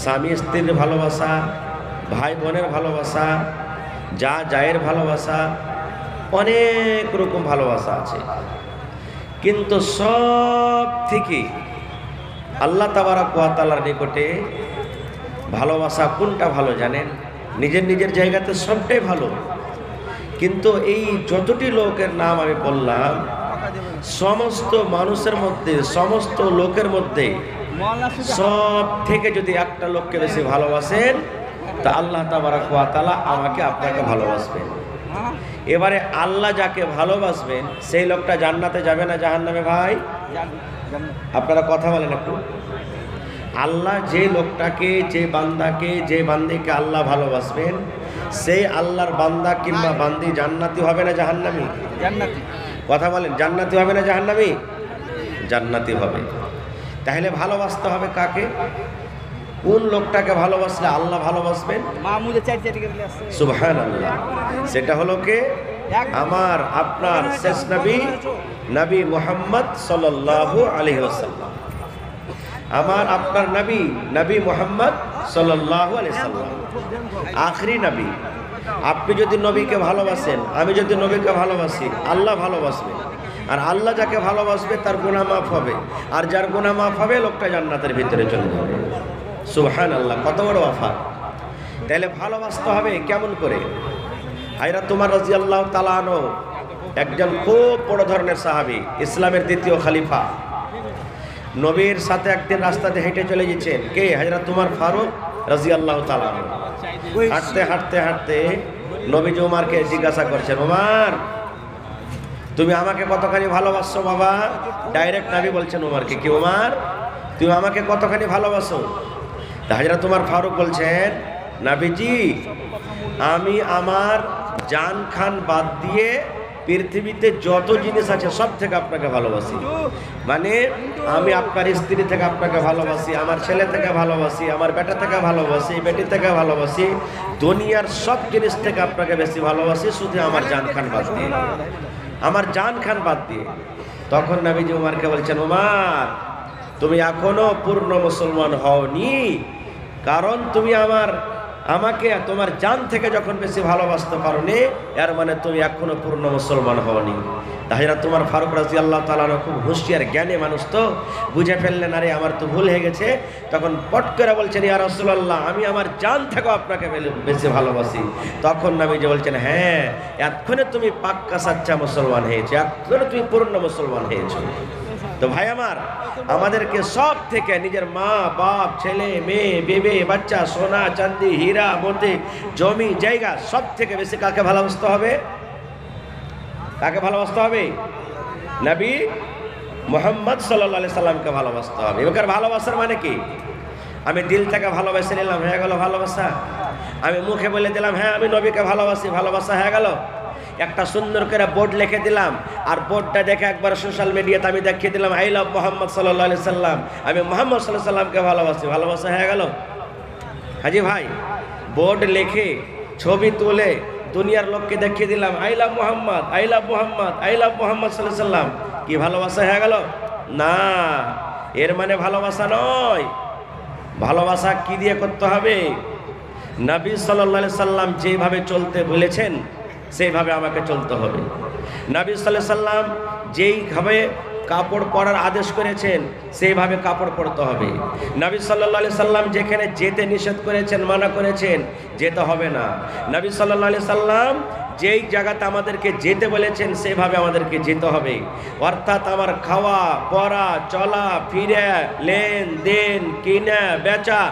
স্বামী স্ত্রীর ভালোবাসা, ভাই বোনের ভালোবাসা, যা জায়ের ভালোবাসা, অনেক রকম ভালোবাসা আছে। কিন্তু সব থেকে আল্লাহ তাবারক ওয়া তাআলার নিকটে ভালোবাসা কোনটা ভালো জানেন? নিজের নিজের জায়গাতে সবটাই ভালো, কিন্তু এই যতটি লোকের নাম আমি বললাম, সমস্ত মানুষের মধ্যে, সমস্ত লোকের মধ্যে সব থেকে যদি একটা লোককে বেশি ভালোবাসেন, তা আল্লাহ তাবারক ওয়া তাআলা আমাকে আপনাকে ভালোবাসবেন। এবারে আল্লাহ যাকে ভালোবাসবেন সেই লোকটা জান্নাতে যাবে না জাহান্নামে? ভাই আপনারা কথা বলেন একটু। আল্লাহ যে লোকটাকে, যে বান্দাকে, যে বান্দিকে আল্লাহ ভালোবাসবেন, সেই আল্লাহর বান্দা কিংবা বান্দি জান্নাতি হবে না জাহান্নামী? জান্নাতি। কথা বলেন, জান্নাতি হবে না জাহান্নামী? জান্নাতি হবে। তাহলে ভালোবাসতে হবে কাকে? কোন লোকটাকে ভালোবাসলে আল্লাহ ভালোবাসবেন? সুবহানাল্লাহ। সেটা হলো কে? আমার আপনার শেষ নবী, নবী মুহাম্মদ সাল্লাল্লাহু আলাইহি ওয়াসাল্লাম। আমার আপনার নবী, নবী মুহাম্মদ সাল্লাল্লাহু আলাইহি ওয়াসাল্লাম আখরি নবী। আপনি যদি নবীকে ভালোবাসেন, আমি যদি নবীকে ভালোবাসি, আল্লাহ ভালোবাসবে। আর আল্লাহ যাকে ভালোবাসবে তার গুনাহ মাফ হবে, আর যার গুনাহ মাফ হবে লোকটা জান্নাতের ভিতরে চলে যাবে। সুবহানাল্লাহ, কত বড় ওয়াফা! তাহলে ভালোবাসতে হবে কেমন করে? হযরত ওমর রাদিয়াল্লাহু তাআলা আনহু একজন খুব বড় ধরনের সাহাবী, ইসলামের দ্বিতীয় খলিফা। নবীর সাথে একদিন রাস্তাতে হেঁটে চলে গেছেন। কে? হযরত ওমর ফারুক রাদিয়াল্লাহু তাআলা আনহু। হাঁটতে হাঁটতে হাঁটতে নবীজি ওমরকে জিজ্ঞাসা করছেন, ওমর তুমি আমাকে কতখানি ভালোবাসো বাবা? ডাইরেক্ট নবী বলছেন ওমরকে, কি ওমর তুমি আমাকে কতখানি ভালোবাসো? হযরত ওমর ফারুক বলছেন, নবীজি আমি আমার জান খান বাদ দিয়ে পৃথিবীতে যত জিনিস আছে সব থেকে আপনাকে ভালোবাসি। মানে আমি আপনার স্ত্রী থেকে আপনাকে ভালোবাসি, আমার ছেলে থেকে ভালোবাসি, আমার বেটা থেকে ভালোবাসি, বেটি থেকে ভালোবাসি, দুনিয়ার সব জিনিস থেকে আপনাকে বেশি ভালোবাসি, শুধু আমার জান খান বাদ দিয়ে, আমার জান খান বাদ দিয়ে। তখন নবীজি ওমরকে বলছেন, ওমর তুমি এখনো পূর্ণ মুসলমান হওনি, কারণ তুমি আমাকে তোমার জান থেকে যখন বেশি ভালোবাসতে পারোনি, এর মানে তুমি এখনো পূর্ণ মুসলমান হওনি। তাহলে তোমার ফারুক রাদিয়াল্লাহু তাআলা খুব হুঁশিয়ার জ্ঞানী মানুষ, তো বুঝে ফেললেন আরে আমার তো ভুল হয়ে গেছে। তখন পট করে বলছেন, ইয়া রাসূলুল্লাহ আমি আমার জান থেকে আপনাকে বেশি ভালোবাসি। তখন নবীজি বলছেন, হ্যাঁ এক্ষণে তুমি পাক্কা সাচ্চা মুসলমান হয়েছো, এক্ষণে তুমি পূর্ণ মুসলমান হয়েছো। তো ভাই আমার, আমাদেরকে সব থেকে নিজের মা বাপ, ছেলে মেয়ে, বিবি বাচ্চা, সোনা চাঁদি, হীরা মোতি, জমি জায়গা, সব থেকে বেশি কাকে ভালোবাসতে হবে? কাকে ভালোবাসতে হবে? নবী মুহাম্মদ সাল্লাল্লাহু আলাইহি সাল্লামকে ভালোবাসতে হবে। এবার ভালোবাসার মানে কি? আমি দিল থেকে ভালোবেসে নিলাম, হয়ে গেল ভালোবাসা। আমি মুখে বলে দিলাম হ্যাঁ আমি নবীকে ভালোবাসি, ভালোবাসা হয়ে গেল। একটা সুন্দর করে বোর্ড লিখে দিলাম, আর বোর্ডটা দেখে একবার সোশ্যাল মিডিয়াতে আমি দেখিয়ে দিলাম আই লাভ মুহাম্মদ সাল্লাল্লাহু আলাইহি সাল্লাম, আমি মুহাম্মদ সাল্লাল্লাহু আলাইহি সাল্লামকে ভালোবাসি, ভালোবাসা হয়ে গেল? হাজি ভাই, বোর্ড লিখে ছবি তুলে দুনিয়ার লোককে দেখিয়ে দিলাম I love Muhammad, I love Muhammad, I love Muhammad সাল্লাল্লাহু আলাইহি সাল্লাম, কি ভালোবাসা হয়ে গেল? না, এর মানে ভালোবাসা নয়। ভালোবাসা কি দিয়ে করতে হবে? নবী সাল্লাল্লাহু আলাইহি সাল্লাম যেভাবে চলতে বলেছেন সেইভাবে আমাকে চলতে হবে। নবী সাল্লাল্লাহু আলাইহি সাল্লাম যেইভাবে কাপড় পরার আদেশ করেছেন সেইভাবে কাপড় পরতে হবে। নবী সাল্লাল্লাহু আলাইহি সাল্লাম যেখানে যেতে নিষেধ করেছেন, মানা করেছেন, যেতে হবে না। নবী সাল্লাল্লাহু আলাইহি সাল্লাম যেই জায়গাতে আমাদেরকে যেতে বলেছেন সেভাবে আমাদেরকে যেতে হবে। অর্থাৎ আমার খাওয়া পরা, চলা ফিরে, লেনদেন, কিনা বেচা,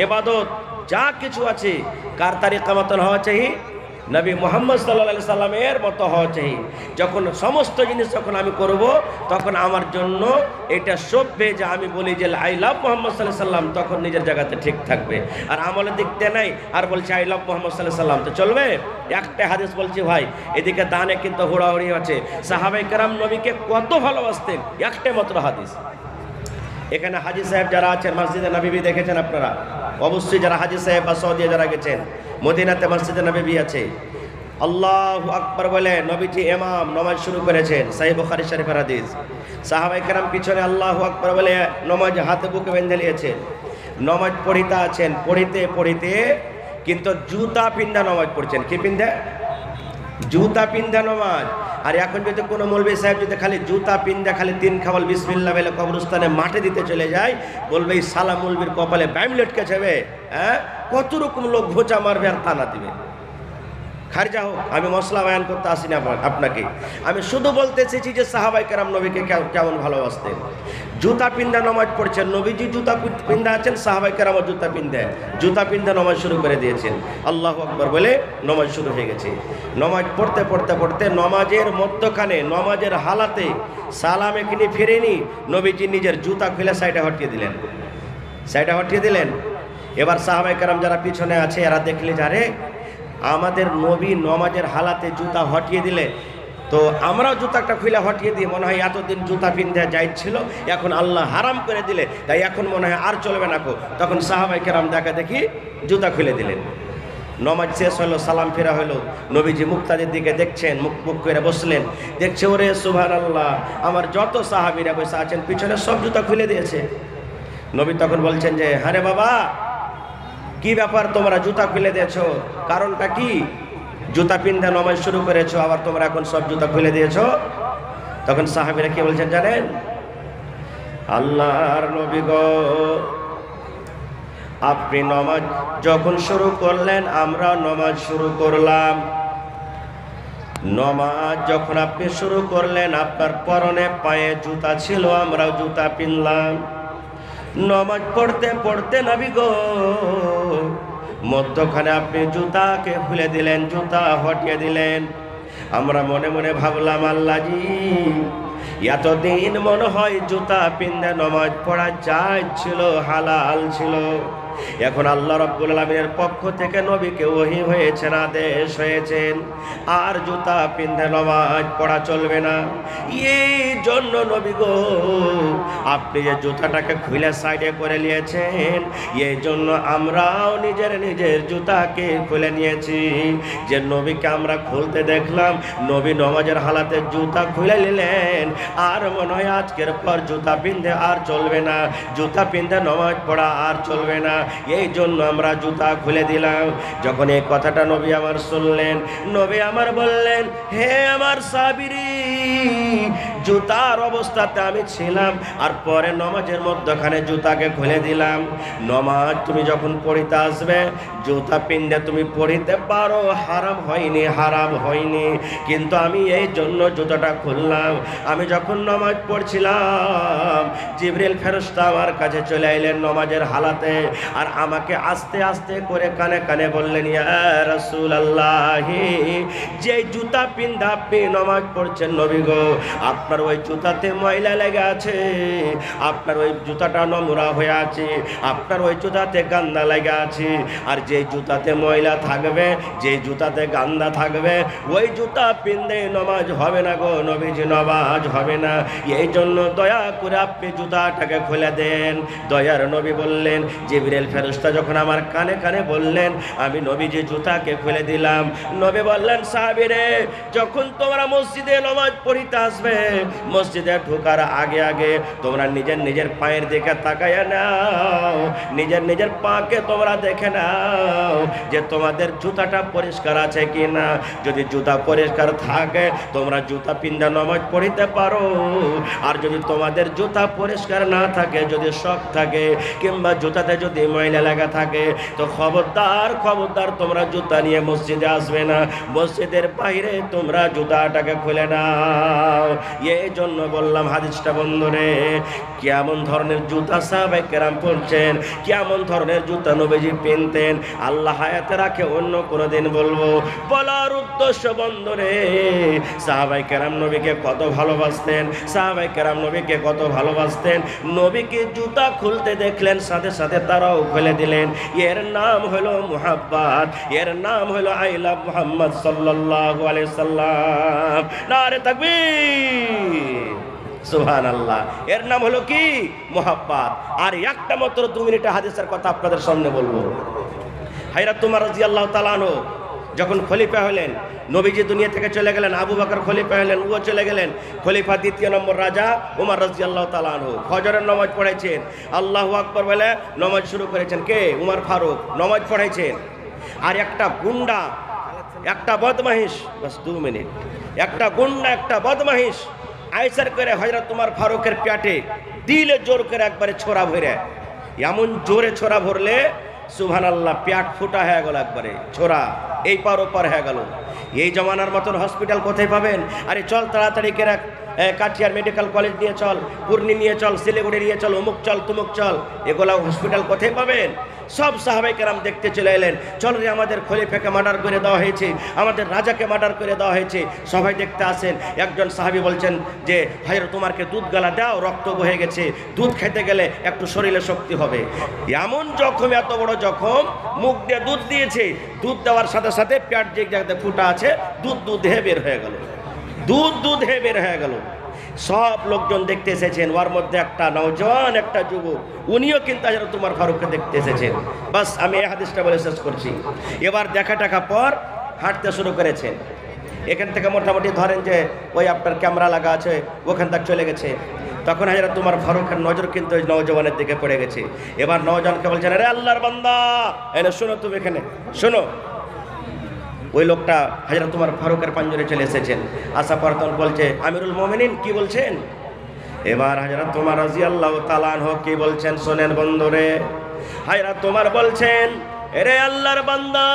ইবাদত যা কিছু আছে কার তারিকা মতন হওয়া চাই? নবী মুহাম্মদ সাল্লাল্লাহু আলাইহি সাল্লামের মতো হওয়া চাই। যখন সমস্ত জিনিস যখন আমি করব, তখন আমার জন্য এটা সভ্য যে আমি বলি যে আই লাভ মুহাম্মদ সাল্লাল্লাহু আলাইহি সাল্লাম, তখন নিজের জায়গাতে ঠিক থাকবে। আর আমলের দিক দিয়ে নাই, আর বলছে আই লাভ মুহাম্মদ সাল্লাল্লাহু আলাইহি সাল্লাম, তো চলবে? একটা হাদিস বলছি ভাই, এদিকে দানে কিন্তু হুড়াহুড়ি আছে। সাহাবায়ে কেরাম নবীকে কত ভালোবাসতেন, একটা মাত্র হাদিস। এখানে হাজী সাহেব যারা আছেন, মসজিদে নববী দেখেছেন আপনারা অবশ্যই, যারা হাজী সাহেব বা সৌদি যারা গেছেন, মদিনাতে মসজিদে নববী আছে। আল্লাহু আকবার বলে নবীজি ইমাম নামাজ শুরু করেছেন, সহিহ বুখারী শরীফের হাদিস। সাহাবায়ে কেরাম পিছনে আল্লাহু আকবার বলে নামাজ হাতে বুকে বেঁধে নিয়েছেন। নমাজ পড়িতে আছেন, পড়িতে পড়িতে কিন্তু জুতা পিন্ধা নমাজ পড়ছেন। কি পিন্ধা? জুতা পিন্ধা নমাজ। আর এখন যদি কোনো মৌলবী সাহেব যদি খালি জুতা পিন্ধা খালি 3 খাওয়াল বিসমিল্লাহ বলে কবরস্থানে মাঠে দিতে চলে যায়, বলবে এই সালা মৌলবীর কপালে ব্যাম লটকে যাবে। হ্যাঁ, কত রকম লোক ভোঁচা মারবে আর তানা দিবে। খারিজা হোক, আমি মশলা বয়ান করতে আসিনি আপনাকে। আমি শুধু বলতে চেয়েছি যে সাহাবায়ে কেরাম নবীকে কেমন ভালোবাসতেন। জুতা পিন্ধা নামাজ পড়ছেন, নবীজি জুতা পিন্ধা আছেন, সাহাবায়ে কেরামও জুতা পিন্ধা নামাজ শুরু করে দিয়েছেন। আল্লাহু আকবার বলে নামাজ শুরু হয়ে গেছে। নামাজ পড়তে পড়তে পড়তে নামাজের মধ্যখানে, নামাজের হালাতে সালাম এখানে ফিরেনি, নবীজি নিজের জুতা খুলে সাইডে হটিয়ে দিলেন। এবার সাহাবায়ে কেরাম যারা পিছনে আছে এরা দেখলে যারে আমাদের নবী নমাজের হালাতে জুতা হটিয়ে দিলে, তো আমরাও জুতাটা খুলে হটিয়ে দিয়ে মনে হয় এতদিন জুতা পিন্ধে যাইছিল, এখন আল্লাহ হারাম করে দিলে, তাই এখন মনে হয় আর চলবে না। তখন সাহাবায়ে কেরাম দেখা দেখি জুতা খুলে দিলেন। নমাজ শেষ হলো, সালাম ফেরা হলো, নবীজি মুক্তাদের দিকে দেখছেন, মুখ করে বসলেন। দেখছে ওরে সুবহানাল্লাহ, আমার যত সাহাবীরা বসে আছেন পিছনে সব জুতা খুলে দিয়েছে। নবী তখন বলছেন যে আরে বাবা, কি ব্যাপার, তোমরা জুতা খুলে দিয়েছো, কারণটা কি? জুতা পিন্ধা নামাজ শুরু করেছো, আবার তোমরা এখন সব জুতা খুলে দিয়েছো। তখন সাহাবীরা কি বলছেন জানেন? আল্লাহর নবী গো, আপনি নামাজ যখন শুরু করলেন আমরা নামাজ শুরু করলাম। নামাজ যখন আপনি শুরু করলেন আপনার পরনে পায়ে জুতা ছিল, আমরাও জুতা পিনলাম। নামাজ পড়তে পড়তে নবী গো মধ্যখানে আপনি জুতাকে খুলে দিলেন, জুতা হটিয়ে দিলেন। আমরা মনে মনে ভাবলাম আল্লাহজি, এতদিন মনে হয় জুতা পিন্ধে নামাজ পড়া জায়েজ ছিল, হালাল ছিল। এখন আল্লাহ রাব্বুল আলামিনের পক্ষ থেকে নবীকে ওহী হয়েছেন, আদেশ হয়েছেন আর জুতা পিন্ধে নামাজ পড়া চলবে না। এই জন্য নবী গো আপনি যে জুতাটাকে খুলে সাইডে করে নিয়েছেন, এই জন্য আমরাও নিজের জুতাকে খুলে নিয়েছি। যে নবীকে আমরা খুলতে দেখলাম, নবী নামাজের হালাতে জুতা খুলে নিলেন, আর মনে হয় আজকের পর জুতা পিন্ধে আর চলবে না, জুতা পিন্ধে নামাজ পড়া আর চলবে না, এই জন্য আমরা জুতা খুলে দিলাম। যখন এই কথাটা নবী আমার শুনলেন, নবী আমার বললেন, হে আমার সাহাবীরা, জুতার অবস্থাতে আমি ছিলাম আর পরে নামাজের মধ্যখানে জুতাকে খুলে দিলাম। নামাজ তুমি যখন পড়িতে আসবে জুতা পিন্ধে তুমি পড়িতে পারো, হারাম হয়নি, কিন্তু আমি এই জন্য জুতাটা খুললাম। আমি যখন নামাজ পড়ছিলাম জিবরিল ফেরেশতা আমার কাছে চলে আইলেন নামাজের হালাতে, আর আমাকে আস্তে আস্তে করে কানে কানে বললেন, ইয়া রাসূলুল্লাহ, যে জুতা পিন্ধে আপনি নামাজ পড়ছেন নবী গো, আপনার ওই জুতাতে ময়লা লেগে আছে, আপনার ওই জুতাটা নোংরা হয়ে আছে, আপনার ওই জুতাতে গান্দা লেগে আছে। আর যে জুতাতে ময়লা থাকবে, যে জুতাতে গান্দা থাকবে, ওই জুতা পিন্ধে নামাজ হবে না গো নবীজি, নামাজ হবে না। এই জন্য দয়া করে আপনি জুতাটাকে খুলে দেন। দয়ার নবী বললেন, জিবরিল ফেরেশতা যখন আমার কানে কানে বললেন, আমি নবীজি জুতাকে খুলে দিলাম। নবী বললেন, সাহাবীরে, যখন তোমরা মসজিদে নামাজ পড়িতে আসবে, মসজিদে ঢোকার আগে আগে তোমরা নিজের পায়ের দিকে তাকায়া নাও, নিজের পাকে তোমরা দেখে নাও যে তোমাদের জুতাটা পরিষ্কার আছে কিনা। যদি জুতা পরিষ্কার থাকে তোমরা জুতা পিন্ধা নামাজ পড়িতে পারো, আর যদি তোমাদের জুতা পরিষ্কার না থাকে, যদি শক থাকে কিংবা জুতাতে যদি ময়লা লাগা থাকে, তো খবরদার তোমরা জুতা নিয়ে মসজিদে আসবে না, মসজিদের বাইরে তোমরা জুতাটাকে খুলে নাও। এই জন্য বললাম হাদিসটা বন্ধুরে, কেমন ধরনের জুতা সাহাবায়ে কেরাম পরছেন, কেমন ধরনের জুতা নবীজি পিনতেন, আল্লাহ হায়াতে রাখে অন্য কোনো দিন বলবো। বলার উদ্দেশ্য বন্ধুরে, সাহাবায়ে কেরাম নবীকে কত ভালোবাসতেন, সাহাবায়ে কেরাম নবীকে কত ভালোবাসতেন। নবীকে জুতা খুলতে দেখলেন, সাথে সাথে তারাও খুলে দিলেন। এর নাম হলো মুহাব্বত, এর নাম হলো আই লাভ মুহাম্মদ সাল্লাল্লাহু আলাইহি সাল্লাম। নারে তাকবীর, সুবহানাল্লাহ। এর নাম হলো কি? মুহাব্বত। আর একটা মাত্র 2 মিনিটের হাদিসের কথা আপনাদের সামনে বলবো। হায়রাত উমর রাদিয়াল্লাহু তাআলা আনহু যখন খলিফা হলেন, নবীজি দুনিয়া থেকে চলে গেলেন, আবু বকর খলিফা হলেন, ও চলে গেলেন, খলিফা দ্বিতীয় নম্বর রাজা উমর রাদিয়াল্লাহু তাআলা আনহু ফজরের নামাজ পড়েছেন, আল্লাহু আকবার বলে নামাজ শুরু করেছেন কে? উমর ফারুক নামাজ পড়েছেন। আর একটা গুন্ডা, একটা বদমাইশ, বাস 2 মিনিট, একটা গুন্ডা একটা বদমাইশ আইসার করে হযরত উমর ফারুকের পেটে দিলে জোর করে একবারে ছোরা ভরে, এমন জোরে ছোরা ভরলে সুবহানাল্লাহ পেট ফুটা হয়ে গেল, একবারে ছোরা এই পার ওপার হয়ে গেল। এই জমানার মতন হসপিটাল কোথায় পাবেন? আরে চল তাড়াতাড়ি করে কাঠিয়ার মেডিকেল কলেজ নিয়ে চল, পূর্ণি নিয়ে চল, শিলিগুড়ি নিয়ে চল, অমুক চল তুমুক চল, এগুলো হসপিটাল কোথায় পাবেন? সব সাহাবায়ে কেরাম দেখতে চলে এলেন, চল রে আমাদের খলিফাকে মার্ডার করে দেওয়া হয়েছে, আমাদের রাজাকে মার্ডার করে দেওয়া হয়েছে। সবাই দেখতে আসেন। একজন সাহাবী বলছেন যে হযরত উমরকে দুধ গালা দাও, রক্ত বহে গেছে, দুধ খেতে গেলে একটু শরীরে শক্তি হবে। এমন জখম, এত বড় জখম, মুখ দিয়ে দুধ দিয়েছে, দুধ দেওয়ার সাথে সাথে পেট যে জায়গাতে ফুটা আছে দুধ হয়ে বের হয়ে গেল, দুধ হয়ে বের হয়ে গেল। সব লোকজন দেখতে এসেছেন, ওর মধ্যে একটা নওজওয়ান, একটা যুবক, উনিও কিন্তু হযরত উমর ফারুককে দেখতে এসেছেন। বাস আমি এই হাদিসটা বলে শেষ করছি। এবার দেখা টাকা পর হাঁটতে শুরু করেছেন। এখান থেকে মোটামুটি ধরেন যে ওই আপনার ক্যামেরা লাগা আছে, ওখান থেকে চলে গেছে। তখন হযরত উমর ফারুকের নজর কিন্তু ওই নওজওয়ানের দিকে পড়ে গেছে। এবার নওজওয়ানকে বলছেন, আরে আল্লাহর বান্দা, এনে শোনো, তুমি এখানে শোনো। ওই লোকটা হযরত উমর ফারুকের পাঞ্জরে চলে এসেছেন। আসা পর তখন বলছে, আমিরুল মুমিনিন কি বলছেন? এবার হযরত উমর রাদিয়াল্লাহু তাআলা আনহু কি বলছেন শোনেন বন্ধুরে। হযরত উমর বলছেন, এরে আল্লাহর বান্দা,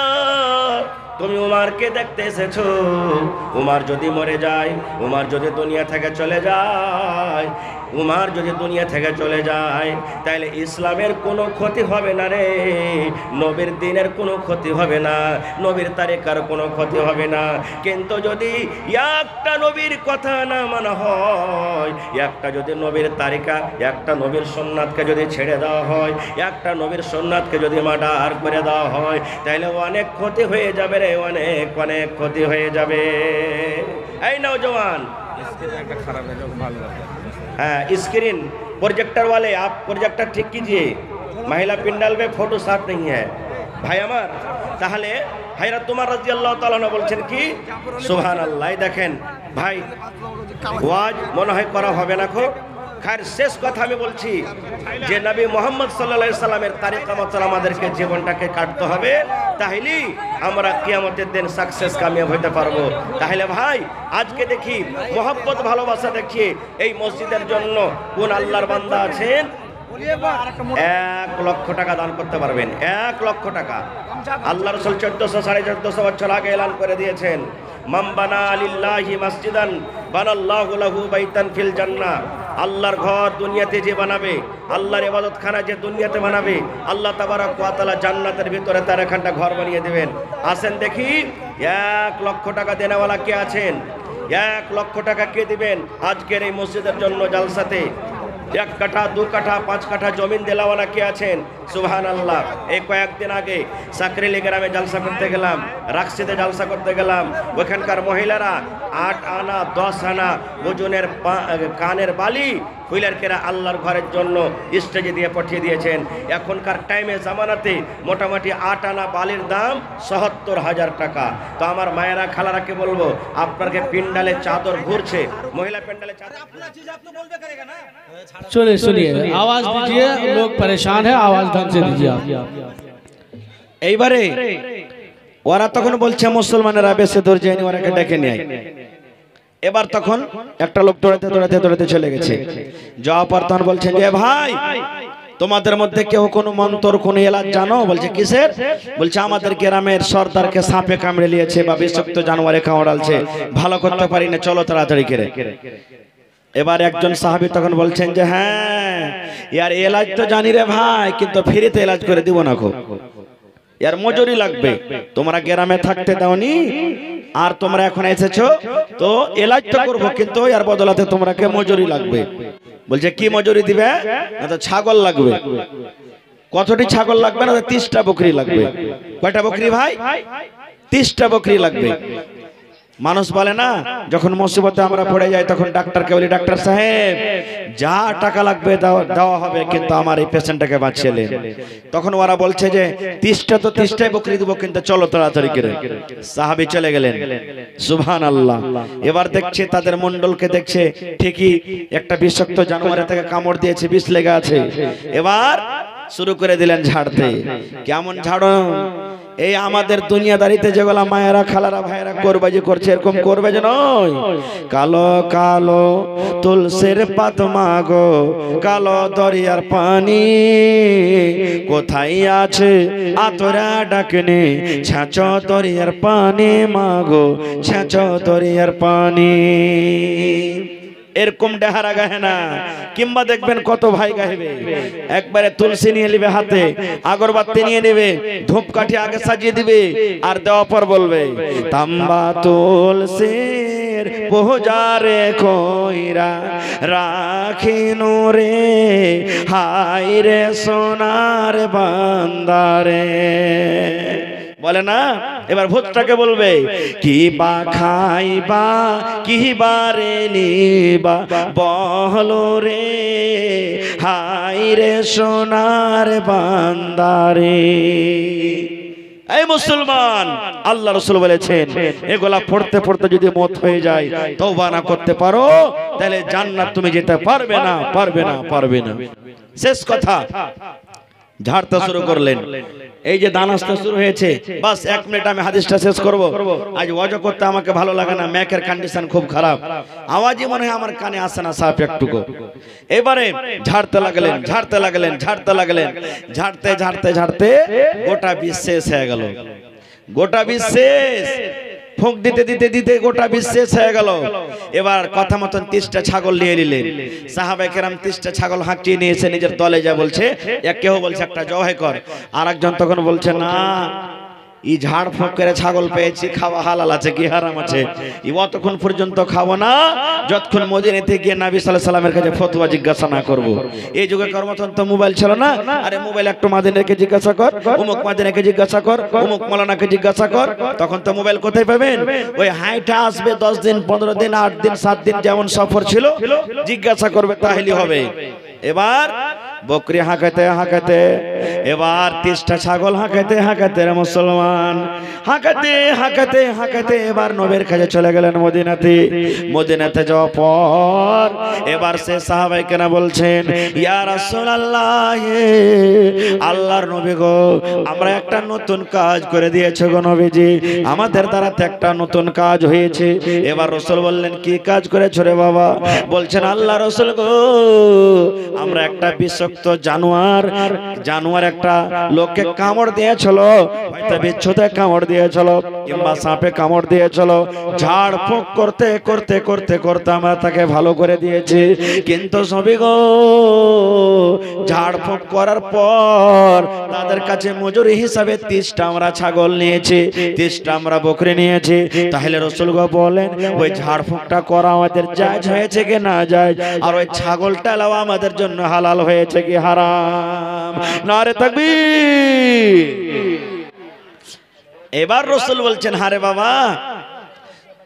তুমি উমরকে দেখতে এসেছো, উমর যদি মরে যায়, উমর যদি দুনিয়া থেকে চলে যায়, উমর যদি দুনিয়া থেকে চলে যায়, তাহলে ইসলামের কোনো ক্ষতি হবে না রে, নবীর দ্বীনের কোনো ক্ষতি হবে না, নবীর তারিকার কোনো ক্ষতি হবে না। কিন্তু যদি একটা নবীর কথা না মানা হয়, একটা যদি নবীর তারিকা, একটা নবীর সুন্নাতকে যদি ছেড়ে দেওয়া হয়, একটা নবীর সুন্নাতকে যদি মার্ডার করে দেওয়া হয়, তাহলে অনেক ক্ষতি হয়ে যাবে রে, অনেক অনেক ক্ষতি হয়ে যাবে। এই नौजवान हाँ स्क्रीन प्रोजेक्टर वाले आप प्रोजेक्टर ठीक कीजिए, महिला पिंडाल में फोटो साफ नहीं है भाई আমার। তাহলে হযরত উমর রাদিয়াল্লাহু তাআলা বলছেন কি সুবহানাল্লাহ। দেখেন ভাই ওয়াজ মনে হয় করা হবে না খুব। খার শেষ কথা আমি বলছি যে নবী মুহাম্মদ সাল্লাল্লাহু আলাইহি সাল্লামের তারিকা মত আমাদেরকে জীবনটাকে কাটতে হবে, তাহলেই আমরা কিয়ামতের দিন সাকসেস কামিয়াব হতে পারবো। তাহলে ভাই আজকে দেখি মোহাব্বত ভালোবাসা দেখিয়ে এই মসজিদের জন্য কোন আল্লাহর বান্দা আছেন 1 লক্ষ টাকা দান করতে পারবেন? 1 লক্ষ টাকা। আল্লাহ রাসূল 1400-1450 বছর আগে এলান করে দিয়েছেন, মান বানা লিল্লাহি মসজিদান বানাল্লাহু লাহু বাইতান ফিল জান্নাহ। আল্লাহর ঘর দুনিয়াতে যে বানাবে, আল্লাহর ইবাদতখানা যে দুনিয়াতে বানাবে, আল্লাহ তাবারক ওয়া তাআলা জান্নাতের ভিতরে তার একটা ঘর বানিয়ে দেবেন। আসেন দেখি 1 লক্ষ টাকা দেনেওয়ালা কে আছেন? 1 লক্ষ টাকা কে দিবেন আজকের এই মসজিদের জন্য জালসাতে? 1 কাঠা 2 কাঠা 5 কাঠা জমিন দেওয়ালা কে আছেন? সুবহানাল্লাহ। এই কয়েকদিন আগে সাকরেলি গ্রামে জালসা করতে গেলাম, রাকসিতে জালসা করতে গেলাম। ওখানকার মহিলারা 8 আনা 10 আনা ওজনের কানের বালি হুইলারকেরা আল্লাহর ঘরের জন্য স্টেজে দিয়ে পাঠিয়ে দিয়েছেন। এখনকার টাইমে জামানাতে মোটামুটি 8 আনা বালির দাম ৭০,০০০ টাকা। তো আমার মায়েরা খালারাকে বলবো, আপনাকে পিন্ডালে চাদর ঘুরছে, মহিলা পিন্ডালে চাদর सुनिए सुनिए आवाज दीजिए, लोग परेशान है, आवाज ढंग से दीजिए आप। এইবারে ওরা তখন বলছে মুসলমানেরা বেশি দূর যায়নি, ওরাকে ডেকে নিয়ে আয়। এবার তখন একটা লোক দৌড়াতে দৌড়াতে দৌড়াতে চলে গেছে। যাওয়ার পর তখন বলছেন যে ভাই তোমাদের মধ্যে কেউ কোনো মন্ত্র কোন এলাজ জানো? বলছে কিসের? বলছে আমাদের গ্রামের সর্দারকে সাপে কামড়ে নিয়েছে বা বিষাক্ত জানোয়ারে কামড়ালছে, ভালো করতে পারি না, চলো তাড়াতাড়ি করে। এবার একজন সাহাবী তখন বলছেন যে হ্যাঁ ইয়ার এলাজ তো জানি রে ভাই, কিন্তু ফ্রিতে এলাজ করে দিব না গো, ইয়ার মজুরি লাগবে। তোমরা গ্রামে থাকতে দাওনি আর তোমরা এখন এসেছো, তো এলাজ তো করবো, কিন্তু এর বদলাতে তোমরাকে মজুরি লাগবে। বলছে কি মজুরি দিবে? না তো ছাগল লাগবে। কতটি ছাগল লাগবে? না 30টা বকরি লাগবে। কয়টা বকরি ভাই? 30টা বকরি লাগবে। মানুষ বলে না, যখন মুসিবতে আমরা পড়ে যাই তখন ডাক্তারকে বলি, ডাক্তার সাহেব যা টাকা লাগবে দেওয়া হবে, কিন্তু আমার এই পেশেন্টটাকে বাঁচিয়ে। তখন ওরা বলছে যে 30টা তো 30টাই বকরি দেবো, কিন্তু চলো তাড়াতাড়ি করে। সাহাবী চলে গেলেন, সুবহানাল্লাহ। এবার দেখছে তাদের মন্ডলকে দেখছে ঠিকই একটা বিষাক্ত জানোয়ারের থেকে কামড় দিয়েছে, বিষ লেগে আছে। এবার শুরু করে দিলেন ঝাড়তে। কেমন ঝাড়ো? এই আমাদের দুনিয়াদারিতে যেগুলা মায়েরা খালারা ভাইয়েরা কোরবাজি করছে, এরকম করবে যে নয়। কালো কালো তুলসীর পাত মাগো, কালো দরিয়ার পানি, কোথায় আছে আতরা ডাকনে, ছাঁচ দরিয়ার পানি মাগো, ছাঁচ দরিয়ার পানি। এরকম ডেহারা গাহে না। কিংবা দেখবেন কত ভাই গাইবে, একবারে তুলসী নিয়ে নেবে হাতে, আগরবাতি নিয়ে নেবে, ধূপকাঠি আগে সাজিয়ে দিবে, আর দেওয়ার পর বলবে তাম্বা তুলসীর পোজারে কইরা রাখিনু রে, হাই রে সোনার বান্দারে। বলে না? এবার ভূতটাকে বলবে কি বা খাইবা, কি বারে নিবা, বলো রে, হাই রে সোনার বান্দারে। এই মুসলমান, আল্লাহ রাসূল বলেছেন এগুলা পড়তে পড়তে যদি মত হয়ে যায়, তওবা না করতে পারো, তাহলে জান্নাত তুমি যেতে পারবে না, পারবে না, পারবে না। শেষ কথা, ঝাড়তে শুরু করলেন। এই যে দান আসতে শুরু হয়েছে, বাস 1 মিনিট আমি হাদিসটা শেষ করব। আজ ওয়াজ করতে আমাকে ভালো লাগে না, ম্যাকের কন্ডিশন খুব খারাপ, আওয়াজই মনে হয় আমার কানে আসে না সাফ একটুকু। এবারে ঝাড়তে লাগলেন, ঝাড়তে লাগলেন, ঝাড়তে লাগলেন, ঝাড়তে ঝাড়তে ঝাড়তে গোটা বিশেষ হয়ে গেল। গোটা বিশেষ ফুঁক দিতে দিতে দিতে গোটা বিশেষ হয়ে গেল। এবার কথা মতন 30টা ছাগল নিয়ে নিলেন। সাহাবায়ে কেরাম 30টা ছাগল হাঁকিয়ে নিয়েছে নিজের দলে, যা বলছে, এক কেউ বলছে একটা জবাই কর, আর একজন তখন বলছে না, এই ঝাড় ফুঁক করে ছাগল পেয়েছি, খাওয়া হালাল আছে কি হারাম আছে, অতক্ষণ পর্যন্ত খাবো না যতক্ষণ মদিনাতে গিয়ে নবী সাল্লাল্লাহু আলাইহি সাল্লামের কাছে ফতোয়া জিজ্ঞাসা না করব। এই যুগে কর্মতন তো মোবাইল ছিল না, আরে মোবাইল একটু মাদিনাকে জিজ্ঞাসা কর, অমুক মাদিনাকে জিজ্ঞাসা কর, অমুক মাওলানাকে জিজ্ঞাসা কর। তখন তো মোবাইল কোথায় পাবেন? ওই হাইটা আসবে 10 দিন 15 দিন 8 দিন 7 দিন যেমন সফর ছিল, জিজ্ঞাসা করবে তাহলেই হবে। এবার বকরি হাঁকাতে হাঁকাতে, এবার 30টা ছাগল হাঁকাতে হাঁকাতে মুসলমান হাঁকাতে হাঁকাতে হাঁকাতে এবার নবীর কাছে চলে গেলেন মদিনাতে। মদিনাতে যাওয়ার পর এবার সে সাহাবায়ে কেরাম বলছেন, ইয়া রাসূলুল্লাহ, আল্লাহর নবী গো, আমরা একটা নতুন কাজ করে দিয়েছো গো নবীজি, আমাদের দ্বারা একটা নতুন কাজ হয়েছে। এবার রাসূল বললেন, কি কাজ করেছো রে বাবা? বলছেন, আল্লাহ রাসূল গো, আমরা একটা বিষাক্ত জানোয়ার একটা লোককে কামড় দিয়েছিল, হয়তো বিচ্ছুতে কামড় দিয়েছিল কিংবা সাপে কামড় দিয়েছিল, ঝাড় ফুঁক করতে করতে করতে করতে আমরা তাকে ভালো করে দিয়েছি। কিন্তু সবই গো, ঝাড় ফুঁক করার পর তাদের কাছে মজুরি হিসাবে 30টা আমরা ছাগল নিয়েছি, 30টা আমরা বকরি নিয়েছি। তাহলে রাসূল গো বলেন, ওই ঝাড় ফুঁকটা করা আমাদের জায়েজ হয়েছে কি না জায়েজ? আর ওই ছাগলটা লাও আমাদের জন্য হালাল হয়েছে কি হারাম? নারে তাকবীর। এবার রাসূল বলছেন, হারে বাবা,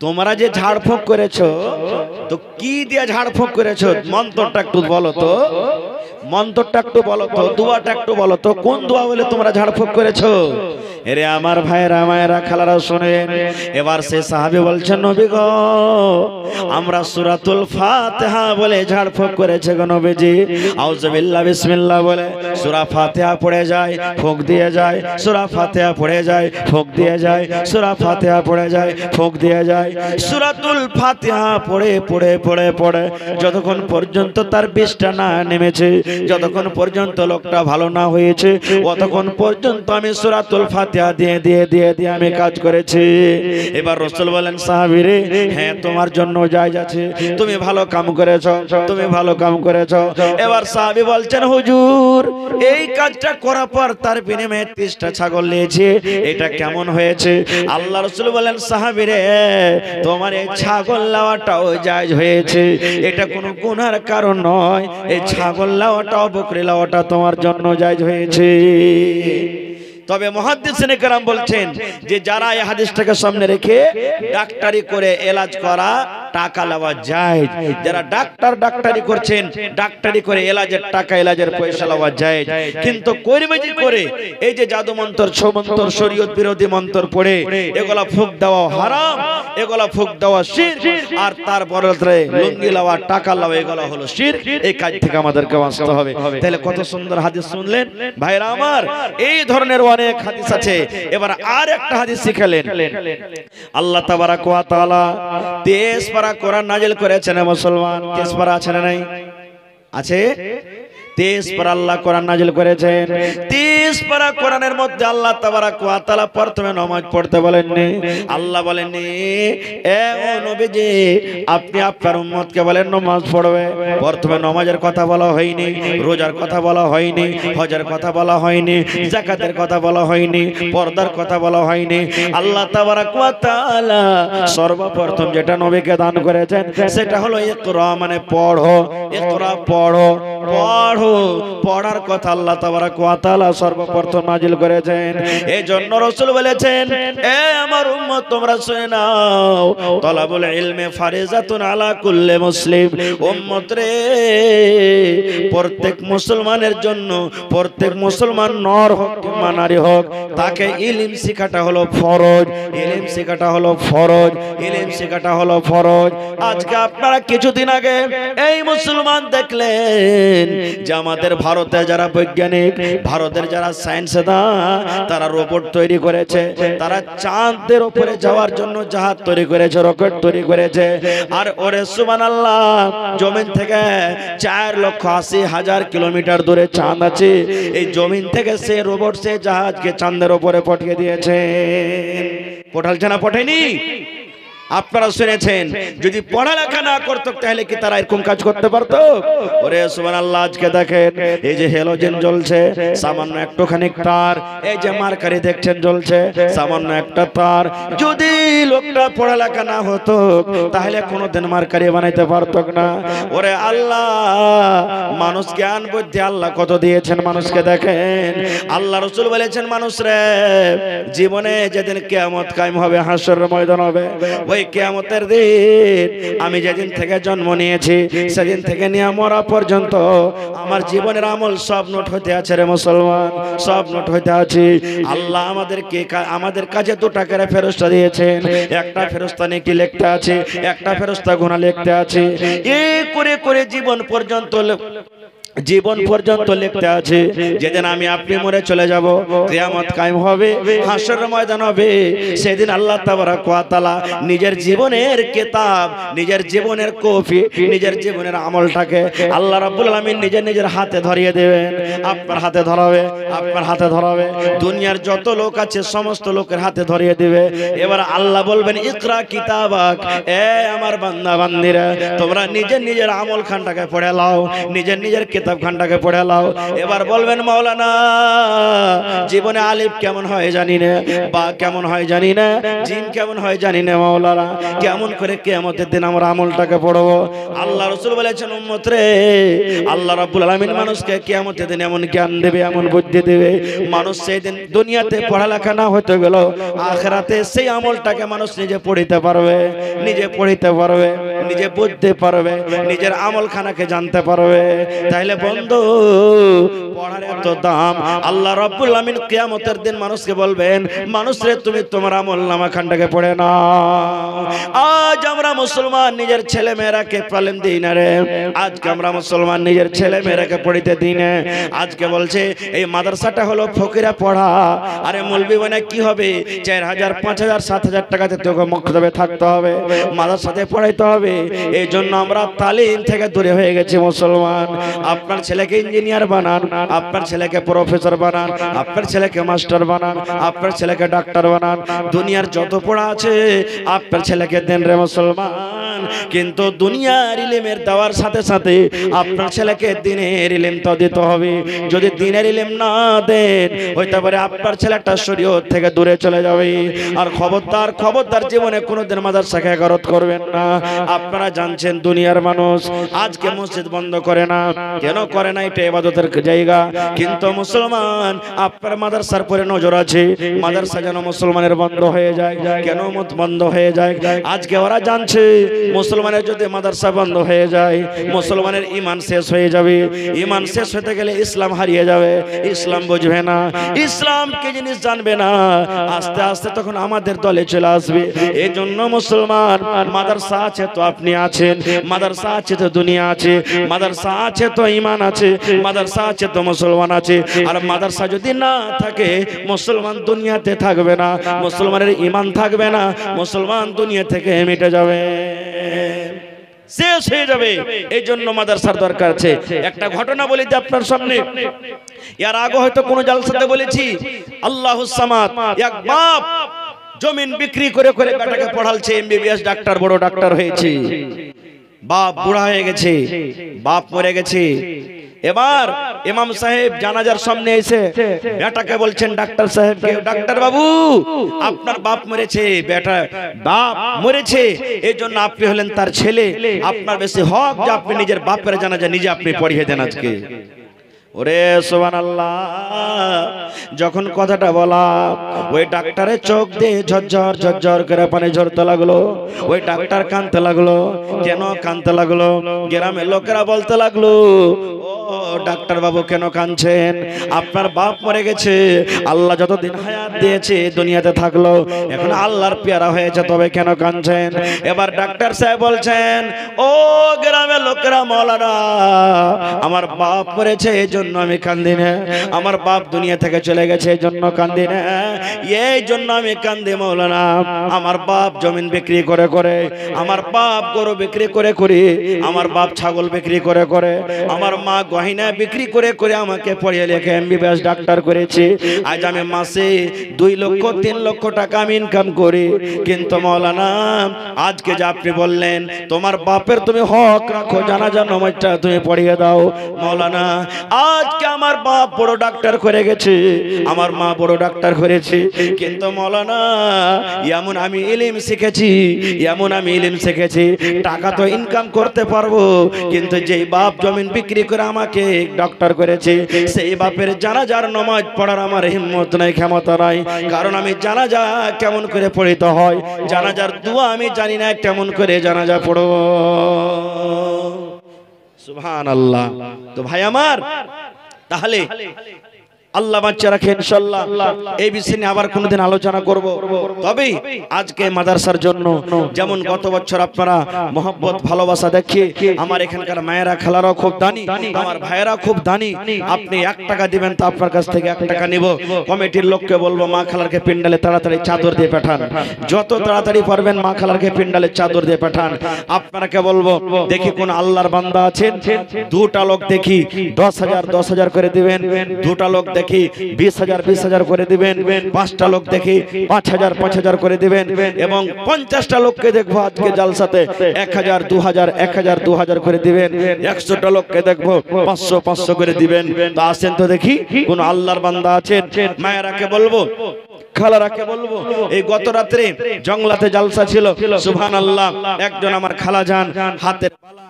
তোমরা যে ঝাড়ফুঁক করেছো, তো কি দিয়ে ঝাড়ফুঁক করেছো? মন্ত্রটা একটু বলো তো, মন্ত্রটা একটু বলো তো, দোয়াটা একটু বলো তো, কোন দোয়া বলে তোমরা ঝাড়ফুঁক করেছো? এরে আমার ভাইরা মায়েরা খালারা শুনেন। এবার সে সাহাবী বলছেন, নবী গো, আমরা সূরাতুল ফাতিহা বলে ঝাড়ফুঁক করেছে গো নবীজি। আউযু বিল্লাহ বিসমিল্লাহ বলে সূরা ফাতিহা পড়ে যায়, ফুঁক দিয়ে যায়, সূরা ফাতিহা পড়ে যায়, ফুঁক দিয়ে যায়, সূরা ফাতিহা পড়ে যায়, ফুঁক দিয়ে যায়। সূরাতুল ফাতিহা পড়ে পড়ে পড়ে পড়ে যতক্ষণ পর্যন্ত তার বিষটা না নেমেছে, যতক্ষণ পর্যন্ত লোকটা ভালো না হয়েছে, ততক্ষণ পর্যন্ত আমি সূরাতুল ফাতিহা দিয়ে দিয়ে দিয়ে দিয়ে আমি কাজ করেছি। এবার রাসূল বলেন, সাহাবী রে, হ্যাঁ তোমার জন্য জায়েজ আছে, তুমি ভালো কাম করেছো, তুমি ভালো কাম করেছো। এবার সাহাবী বলছেন, হুজুর, এই কাজটা করার পর তার বিনিময়ে 30টা ছাগল নিয়েছি, এটা কেমন হয়েছে? আল্লাহ রাসূল বলেন, সাহাবী রে, তোমার এই ছাগল লাওয়াটাও জায়েজ হয়েছে, এটা কোনো গুনার কারণ নয়, এই ছাগল লাওয়াটাও বকরি লাওয়াটা তোমার জন্য জায়েজ হয়েছে। তবে মুহাদ্দিসিনে কেরাম বলছেন যে যারা এই হাদিসটাকে সামনে রেখে ডাক্তারি করে এলাজ করা টাকা লওয়া যায়, যারা ডাক্তারি করছেন, ডাক্তারি করে এলাজের টাকা এলাজের পয়সা লওয়া যায়, কিন্তু করিমেজি করে এই যে জাদু মন্ত্র ছমন্ত্র শরীয়ত বিরোধী মন্ত্র পড়ে এগুলা ফুক দেওয়া হারাম, এগুলা ফুক দেওয়া শিরক, আর তার বদলে লুঙ্গি লওয়া টাকা লওয়া এগুলা হলো শিরক। এই কাজ থেকে আমাদেরকে বাঁচতে হবে। তাহলে কত সুন্দর হাদিস শুনলেন ভাইরা আমার, এই ধরনের অনেক হাদিস আছে। এবার আর একটা হাদিস শিখালেন আল্লাহ তাবারাক ওয়া তাআলা 23 পারা কোরআন নাজিল করেছেন মুসলমান। 23 পারা আছে না নাই? আছে। 23 পারা আল্লাহ কোরআন নাজিল করেছেন। 23 পারা কোরআনের মধ্যে আল্লাহ তাবারাক ওয়া তাআলা প্রথমে নামাজ পড়তে বলেননি। আল্লাহ বলেননি এ ও নবীজি আপনি আপনার উম্মতকে বলেন নামাজ পড়বে। প্রথমে নামাজের কথা বলা হয়নি, রোজার কথা বলা হয়নি, হজের কথা বলা হয়নি, যাকাতের কথা বলা হয়নি, পর্দার কথা বলা হয়নি। আল্লাহ তাবারাক ওয়া তাআলা সর্বপ্রথম যেটা নবীকে দান করেছেন সেটা হলো ইকরা, মানে পড়ো। ইকরা পড়ো, পড়ো। পড়ার কথা আল্লাহ তাবারাক ওয়া তাআলা সর্বপ্রথম নাজিল করেছেন। এজন্য রাসূল বলেছেন এ আমার উম্মত তোমরা শুনে নাও, তলাবুল ইলমে ফারিজাতুন আলা কুল্লি মুসলিম। উম্মত রে, প্রত্যেক মুসলমানের জন্য, প্রত্যেক মুসলমান নর হোক কিংবা নারী হোক, তাকে ইলম শিখাটা হলো ফরজ। ইলম শিখাটা হলো ফরজ। ইলম শিখাটা হলো ফরজ। আজকে আপনারা কিছুদিন আগে এই মুসলমান দেখলেন যে আমাদের ভারতে যারা বৈজ্ঞানিক, ভারতের যারা সায়েন্সদা, তারা রোবট তৈরি করেছে, তারা চাঁদের উপরে যাওয়ার জন্য জাহাজ তৈরি করেছে, রকেট তৈরি করেছে। আর ওরে সুবহানাল্লাহ, জমিন থেকে 4,80,000 কিলোমিটার দূরে চাঁদ আছে। এই জমিন থেকে সে রোবট, সে জাহাজকে চাঁদের উপরে পাঠিয়ে দিয়েছে। পাঠালছে না পাঠায়নি? আপনারা শুনেছেন, যদি পড়ালেখা না করতো তাহলে কি তারা এরকম কাজ করতে পারতো? ওরে সুবহানাল্লাহ, আজকে দেখেন এই যে হ্যালোজেন জ্বলছে, সামান্য একটুখানি তার, এই যে মার্কারি দেখছেন জ্বলছে, সামান্য একটা তার। যদি লোকটা পড়ালেখা না হতো তাহলে কোনোদিন মার্কারি বানাইতে পারতো না। ওরে আল্লাহ, মানুষ জ্ঞান বুদ্ধি আল্লাহ কত দিয়েছেন মানুষকে। দেখেন আল্লাহ রাসূল বলেছেন মানুষ রে, জীবনে যেদিন কিয়ামত কায়েম হবে, হাসরের ময়দান হবে, ওই কিয়ামতের দিন আমি যেদিন থেকে জন্ম নিয়েছি সেদিন থেকে নিয়ে মরা পর্যন্ত আমার জীবনের আমল সব নোট হতে আছে রে মুসলমান, সব নোট হতে আছে। আল্লাহ আমাদেরকে, আমাদের কাছে 2 টাকার ফেরেশতা দিয়েছেন। একটা ফেরেশতা নেকি লিখতে আছে, একটা ফেরেশতা গুনাহ লিখতে আছে। এই করে করে জীবন পর্যন্ত লিখতে আছে। যেদিন আমি আপনি মরে চলে যাব, কিয়ামত কায়েম হবে, হাসরের ময়দান হবে, সেদিন আল্লাহ তাবারাক ওয়া তাআলা নিজের জীবনের কিতাব, নিজের জীবনের কপি, নিজের জীবনের আমলটাকে আল্লাহ রাব্বুল আলামিন নিজের হাতে ধরিয়ে দেবেন। আপনার হাতে ধরাবে, আপনার হাতে ধরাবে, দুনিয়ার যত লোক আছে সমস্ত লোকের হাতে ধরিয়ে দিবে। এবার আল্লাহ বলবেন ইকরা কিতাবাক, এ আমার বান্দা বান্দিরা তোমরা নিজের আমল খানটাকে পড়ে লাও, নিজের কিতাব খানটাকে পড়ে লাও। এবার বলবেন মাওলানা জীবনে আলিফ কেমন হয় জানি না, বা কেমন হয় জানি না, জিম কেমন হয় জানি না, মাওলানা কেমন করে কিয়ামতের দিন আমরা আমলটাকে পড়বো? আল্লাহ রাসূল বলেছেন উম্মত রে, আল্লাহ রাব্বুল আলামিন মানুষকে কিয়ামতের দিন এমন জ্ঞান দেবে, এমন বুদ্ধি দেবে, মানুষ সেই দিন দুনিয়াতে পড়ালেখা না হতে গেল, আখিরাতে সেই আমলটাকে মানুষ নিজে পড়িতে পারবে, নিজে পড়িতে পারবে, নিজে বুঝতে পারবে, নিজের আমলখানাকে জানতে পারবে। তাইলে বন্ধু, পড়ার এত দাম। আল্লাহ রাব্বুল আলামিন কিয়ামতের দিন মানুষকে বলবেন মানুষ রে তুমি তোমার আমলনামা খানটাকে পড়ে নাও। আজ আমরা মুসলমান নিজের ছেলে মেয়েরাকে প্রবলেম দিই না রে। আজকে আমরা মুসলমান নিজের ছেলে মেয়েরাকে পড়িতে দিই না। আজকে বলছে এই মাদ্রাসাটা হলো ফকিরা পড়া। আরে মৌলবি মানে কি হবে? 4,000 5,000 7,000 টাকাতে তোকে মক্তবে থাকতে হবে, মাদ্রাসাতে পড়াইতে হবে। এই জন্য আমরা তালিম থেকে দূরে হয়ে গেছি মুসলমান। আপনার ছেলেকে ইঞ্জিনিয়ার বানান, আপনার ছেলেকে প্রফেসর বানান, আপনার ছেলেকে মাস্টার বানান, আপনার ছেলেকে ডাক্তার বানান, দুনিয়ার যত পড়া আছে আপনার ছেলেকে দেন রে মুসলমান। কিন্তু দুনিয়ার ইলমের দেওয়ার সাথে সাথে আপনার ছেলেকে দিনের ইলম তো দিতে হবে। যদি দিনের ইলম না দেন হইতে পারে আপনার ছেলেটা শরীয়ত থেকে দূরে চলে যাবে। আর খবরদার খবরদার জীবনে কোনোদিন মাদ্রাসাকে এগারত করবেন না। আপনারা জানছেন দুনিয়ার মানুষ আজকে মসজিদ বন্ধ করে না, কেন করে না? এটা ইবাদতের জায়গা। কিন্তু মুসলমান আপনার মাদ্রাসার পরে নজর আছে, মাদ্রাসা যেন মুসলমানের বন্ধ হয়ে যায়। কেন বন্ধ হয়ে যায়? আজকে ওরা জানছে মুসলমানের যদি মাদ্রাসা বন্ধ হয়ে যায় মুসলমানের ঈমান শেষ হয়ে যাবে। ঈমান শেষ হতে গেলে ইসলাম হারিয়ে যাবে। ইসলাম বুঝবে না, ইসলাম কি জিনিস জানবে না, আস্তে আস্তে তখন আমাদের দলে চলে আসবে। এই জন্য মুসলমান, মাদ্রাসা আছে তো আপনি আছেন, মাদ্রাসা আছে তো দুনিয়া আছে, মাদ্রাসা আছে তো ঈমান আছে, মাদ্রাসা আছে তো মুসলমান আছে। আর মাদ্রাসা যদি না থাকে মুসলমান দুনিয়াতে থাকবে না, মুসলমানের ঈমান থাকবে না, মুসলমান দুনিয়া থেকে মিটে যাবে, শেষ হয়ে যাবে। এই জন্য মাদ্রাসার দরকার আছে। একটা ঘটনা বলি যে আপনার সামনে, এর আগে হয়তো কোনো জালসাতে বলেছি। আল্লাহুস সামাদ, এক বাপ জমিন বিক্রি করে করে বেটাকে পড়ালছে, এমবিবিএস ডাক্তার, বড় ডাক্তার হয়েছে। বাপ বুড়া হয়ে গেছে, বাপ মরে গেছে। এবার ইমাম সাহেব জানাজার সামনে এসে বেটাকে বলছেন, ডাক্তার সাহেব, ডাক্তার বাবু, আপনার বাপ মরেছে, বেটা বাপ মরেছে, এই জন্য আপনি হলেন তার ছেলে, আপনার বেশি হক যে আপনি নিজের বাপের জানাজা নিজে আপনি পড়িয়ে দেন আজকে। ওরে সুবহানাল্লাহ, যখন কথাটা বলা ওই ডাক্তারের চোখ দিয়ে ঝরঝর ঝরঝর করে পানি ঝরতে লাগলো। ওই ডাক্তার কাঁদতে লাগলো। কেন কাঁদতে লাগলো? গ্রামের লোকেরা বলতে লাগলো, ও ডাক্তার বাবু কেন কাঁদছেন? আপনার বাপ মরে গেছে, আল্লাহ যতদিন হায়াত দিয়েছে দুনিয়াতে থাকলো, এখন আল্লাহর পেয়ারা হয়েছে, তবে কেন কাঁদছেন? এবার ডাক্তার সাহেব বলছেন, ও গ্রামের লোকেরা, মওলানা, আমার বাপ মরেছে এই জন্য আমি কান্দি না, আমার বাপ দুনিয়া থেকে চলে গেছে এই জন্য কান্দি না, এই জন্য আমি কান্দি মওলানা। আমার বাপ জমিন বিক্রি করে করে, আমার বাপ গরু বিক্রি করে করে, আমার বাপ ছাগল বিক্রি করে করে, আমার মা গয়না বিক্রি করে করে আমাকে পড়িয়ে লেখে এমবিবিএস ডাক্তার করেছে। আজ আমি মাসে 2 লক্ষ 3 লক্ষ টাকা আমি ইনকাম করি। কিন্তু মওলানা, আজকে যে আপনি বললেন তোমার বাপের তুমি হক রাখো, জানাজা নামাজটা তুমি পড়িয়ে দাও, মওলানা, আজকে আমার বাপ বড় ডাক্তার করে গেছে, আমার মা বড় ডাক্তার করেছে, কিন্তু মওলানা এমন আমি ইলম শিখেছি, এমন আমি ইলম শিখেছি, টাকা তো ইনকাম করতে পারবো, কিন্তু যেই বাপ জমিন বিক্রি করে আমাকে ডাক্তার করেছে সেই বাপের জানাজার নামাজ পড়ার আমার হিম্মত নাই, ক্ষমতা নাই। কারণ আমি জানাজা কেমন করে পড়িতে হয়, জানাজার দোয়া আমি জানি না কেমন করে জানাজা পড়ব। সুবহানাল্লাহ। তো ভাই আমার, তাহলে আল্লাহ বাচ্চা রাখে, ইনশাআল্লাহ এই বিষয় নিয়ে আবার কোনোদিন আলোচনা করব। তবে আজকে মাদ্রাসার জন্য যেমন গত বছর আপনারা মহব্বত ভালোবাসা দেখিয়ে, আমার এখানকার মায়েরা খালারাও খুব দানি, আমার ভাইয়েরা খুব দানি, আপনি 1 টাকা দিবেন তো আপনার কাছ থেকে 1 টাকা নিব। কমিটির লোককে বলবো মা খালারকে পিন্ডালে তাড়াতাড়ি চাদর দিয়ে পাঠান, যত তাড়াতাড়ি পারবেন মা খালারকে পিন্ডালে চাদর দিয়ে পাঠান। আপনাকে বলবো, দেখি কোন আল্লাহর বান্দা আছেন, 2টা লোক দেখি 10,000 10,000 করে দিবেন, 2টা লোক দেখি 20,000 20,000 করে দিবেন, 5টা লোক দেখি 5,000 5,000 করে দিবেন, এবং 50টা লোককে দেখবো আজকে জালসাতে 1,000 2,000 1,000 2,000 করে দিবেন, 100টা লোককে দেখবো 500 500 করে দিবেন। তো আসেন তো দেখি কোন আল্লাহর বান্দা আছেন। মায়েরাকে বলবো, খালারাকে বলবো, এই গত রাত্রে জংলাতে জালসা ছিল, সুবহানাল্লাহ, একজন আমার খালা যান হাতের বালা,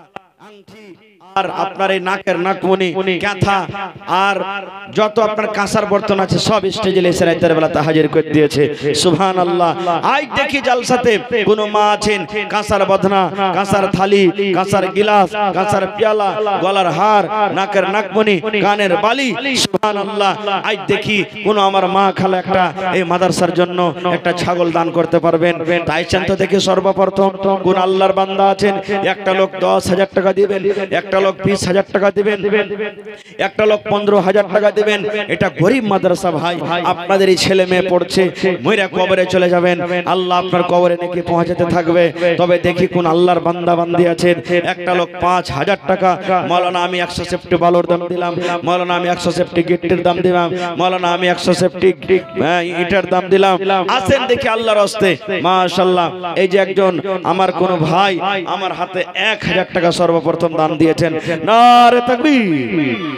আংটি, আর আপনার এই নাকের নাকমণি, কাঁথা, আর যত আপনার কাঁসার বর্তন আছে সব স্টেজে এসে রাতের বেলা তাহাজির করে দিয়েছে। সুবহানাল্লাহ। আজ দেখি জালসাতে কোন মা আছেন, কাঁসার বদনা, কাঁসার থালি, কাঁসার গিলাস, কাঁসার পেয়ালা, গলার হার, নাকের নাকমণি, কানের বালি, সুবহানাল্লাহ। আজ দেখি কোন আমার মা খালা একটা এই মাদ্রাসার জন্য একটা ছাগল দান করতে পারবেন। তাই চান তো দেখি সর্বপ্রথম কোন আল্লাহর বান্দা আছেন, একটা লোক 10,000 টাকা দিবেন, একটা লোক 20,000 টাকা দিবেন, একটা লোক 15,000 টাকা দিবেন। এটা গরিব মাদ্রাসা ভাই, আপনাদের এই ছেলে মেয়ে পড়ছে, মইরা কবরে চলে যাবেন, আল্লাহ আপনার কবরে নাকি পৌঁছাতে থাকবে। তবে দেখি কোন আল্লাহর বান্দা বান্দি আছেন, একটা লোক 5,000 টাকা, মাওলানা আমি 100 সেফটি বালুর দাম দিলাম, মাওলানা আমি 100 সেফটি গিট্টির দাম দিলাম, মাওলানা আমি 100 সেফটি ইটার দাম দিলাম। আসেন দেখি আল্লাহর হস্তে, মাশাআল্লাহ। এই যে একজন আমার কোন ভাই আমার হাতে 1,000 টাকা সর্বপ্রথম দান দিয়েছেন, নারে তাকবীর,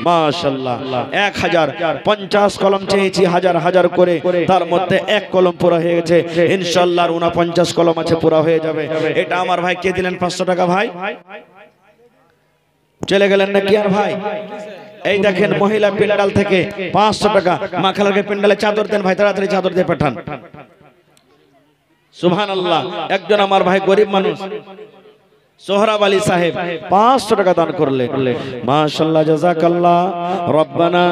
মাশাআল্লাহ। 1,050 কলম চেয়েছি, হাজার হাজার করে, তার মধ্যে 1 কলম পুরো হয়ে গেছে, ইনশাআল্লাহ 49 কলম আছে, পুরো হয়ে যাবে। এটা আমার ভাই কে দিলেন 500 টাকা ভাই, চলে গেলেন নাকি আর ভাই? এই দেখেন মহিলা প্যান্ডেল থেকে 500 টাকা, মা খালাকে প্যান্ডেলে চাদর দেন ভাই, তাড়াতাড়ি চাদর দিয়ে পাঠান। সুবহানাল্লাহ। একজন আমার ভাই গরিব মানুষ সোহরাব আলী সাহেব 500 টাকা দান করলেন। মাশাআল্লাহ, জাযাকাল্লাহ। রব্বানা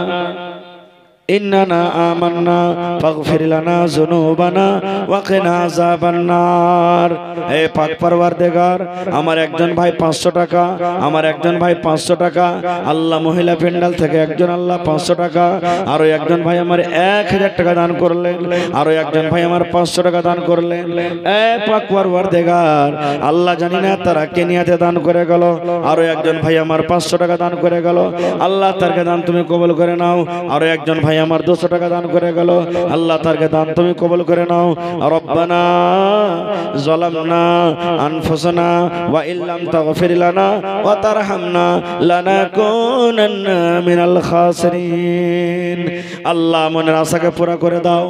ইন্নানা আমান্না ফাগফির লানা যুনুবানা ওয়া কিনা আযাবান নার। হে পাক পরওয়ারদিগার, আমার একজন ভাই 500 টাকা, আমার একজন ভাই 500 টাকা, আল্লাহ মহিলা প্যান্ডেল থেকে একজন আল্লাহ 500 টাকা, আরো একজন ভাই আমার 1000 টাকা দান করলেন, আরো একজন ভাই আমার 500 টাকা দান করলেন। এ পাক পরওয়ারদিগার, আল্লাহ জানি না তারা কেনিয়াতে দান করে গেল, আরো একজন ভাই আমার 500 টাকা দান করে গেল, আল্লাহ তারকে দান তুমি কবুল করে নাও। আরো একজন ভাই আমার 200 টাকা দান করে গেল, আল্লাহ তারকে দান তুমি কবুল করে নাও। রব্বানা যালামনা আনফুসানা ওয়া ইল্লাম তাগফির লানা ওয়া তারহামনা লানাকুনান্না মিনাল খাসিরিন। আল্লাহ মনের আশাকে পুরা করে দাও।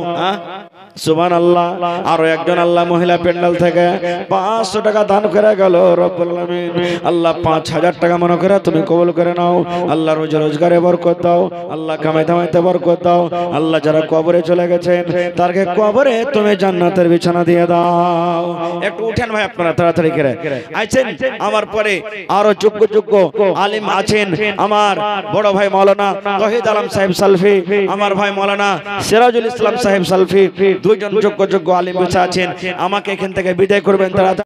সুবহানাল্লাহ। আরো একজন আল্লাহ মহিলা প্যান্ডেল থেকে 500 টাকা দান করে গেল। রব্বুল আলামিন, আল্লাহ 5000 টাকা মনে করে তুমি কবুল করে নাও। আল্লাহ রোজি রোজগারে বরকত দাও, আল্লাহ কামাই দামাইতে বরকত দাও। আল্লাহ যারা কবরে চলে গেছেন তারকে কবরে তুমি জান্নাতের বিছানা দিয়ে দাও। একটু উঠেন ভাই আপনারা তাড়াতাড়ি করে আছেন। আমার পরে আরো যোগ্য যোগ্য আলিম আছেন, আমার বড় ভাই মাওলানা তৌহিদ আলম সাহেব সালফি, আমার ভাই মাওলানা সিরাজুল ইসলাম সাহেব সালফি, দুইজন যোগ্য যোগ্য আলিম বেঁচে আছেন। আমাকে এখান থেকে বিদায় করবেন তারা।